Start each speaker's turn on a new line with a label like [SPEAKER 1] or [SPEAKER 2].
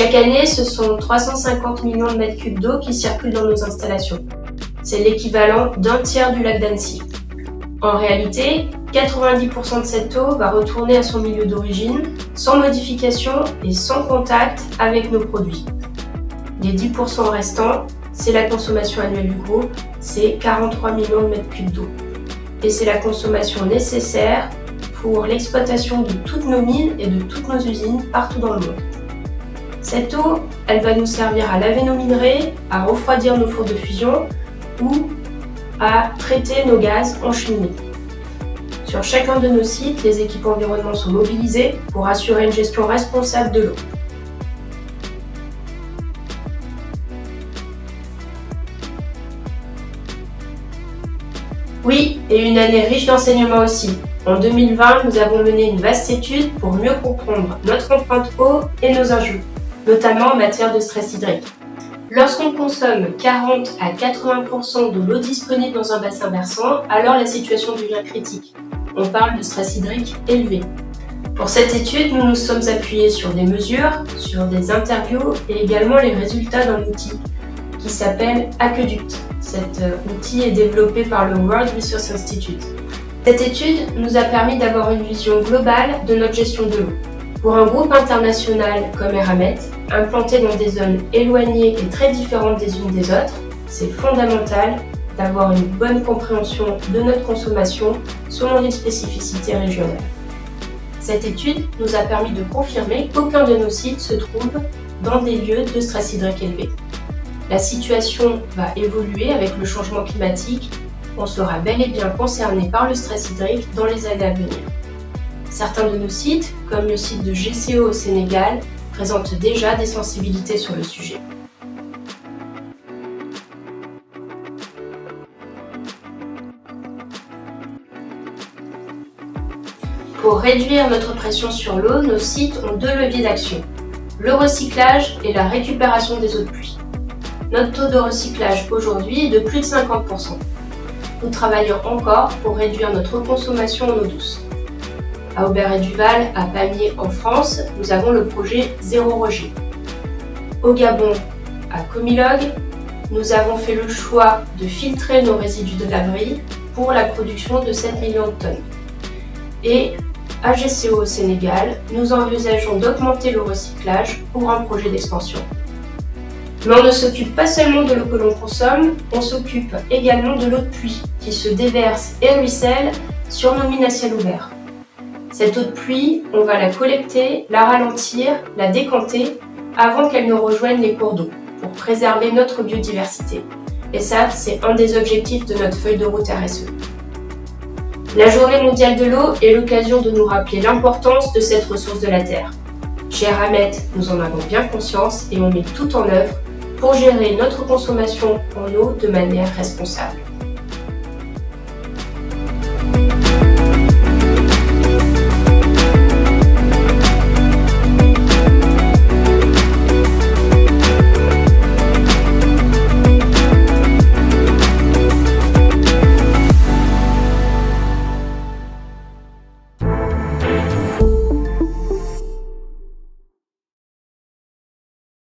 [SPEAKER 1] Chaque année, ce sont 350 millions de mètres cubes d'eau qui circulent dans nos installations. C'est l'équivalent d'un tiers du lac d'Annecy. En réalité, 90% de cette eau va retourner à son milieu d'origine, sans modification et sans contact avec nos produits. Les 10% restants, c'est la consommation annuelle du groupe, c'est 43 millions de mètres cubes d'eau. Et c'est la consommation nécessaire pour l'exploitation de toutes nos mines et de toutes nos usines partout dans le monde. Cette eau, elle va nous servir à laver nos minerais, à refroidir nos fours de fusion ou à traiter nos gaz en cheminée. Sur chacun de nos sites, les équipes environnement sont mobilisées pour assurer une gestion responsable de l'eau. Oui, et une année riche d'enseignements aussi. En 2020, nous avons mené une vaste étude pour mieux comprendre notre empreinte eau et nos enjeux, notamment en matière de stress hydrique. Lorsqu'on consomme 40 à 80% de l'eau disponible dans un bassin versant, alors la situation devient critique. On parle de stress hydrique élevé. Pour cette étude, nous nous sommes appuyés sur des mesures, sur des interviews et également les résultats d'un outil qui s'appelle Aqueduct. Cet outil est développé par le World Resources Institute. Cette étude nous a permis d'avoir une vision globale de notre gestion de l'eau. Pour un groupe international comme Eramet, implanté dans des zones éloignées et très différentes des unes des autres, c'est fondamental d'avoir une bonne compréhension de notre consommation selon les spécificités régionales. Cette étude nous a permis de confirmer qu'aucun de nos sites se trouve dans des lieux de stress hydrique élevé. La situation va évoluer avec le changement climatique. On sera bel et bien concerné par le stress hydrique dans les années à venir. Certains de nos sites, comme le site de GCO au Sénégal, présentent déjà des sensibilités sur le sujet. Pour réduire notre pression sur l'eau, nos sites ont deux leviers d'action, le recyclage et la récupération des eaux de pluie. Notre taux de recyclage aujourd'hui est de plus de 50%. Nous travaillons encore pour réduire notre consommation en eau douce. À Aubert-et-Duval, à Pamiers en France, nous avons le projet Zéro Rejet. Au Gabon, à Comilog, nous avons fait le choix de filtrer nos résidus de laverie pour la production de 7 millions de tonnes. Et à GCO au Sénégal, nous envisageons d'augmenter le recyclage pour un projet d'expansion. Mais on ne s'occupe pas seulement de l'eau que l'on consomme, on s'occupe également de l'eau de pluie qui se déverse et ruisselle sur nos mines à ciel ouvert. Cette eau de pluie, on va la collecter, la ralentir, la décanter avant qu'elle ne rejoigne les cours d'eau pour préserver notre biodiversité. Et ça, c'est un des objectifs de notre feuille de route RSE. La Journée mondiale de l'eau est l'occasion de nous rappeler l'importance de cette ressource de la Terre. Chez Eramet, nous en avons bien conscience et on met tout en œuvre pour gérer notre consommation en eau de manière responsable.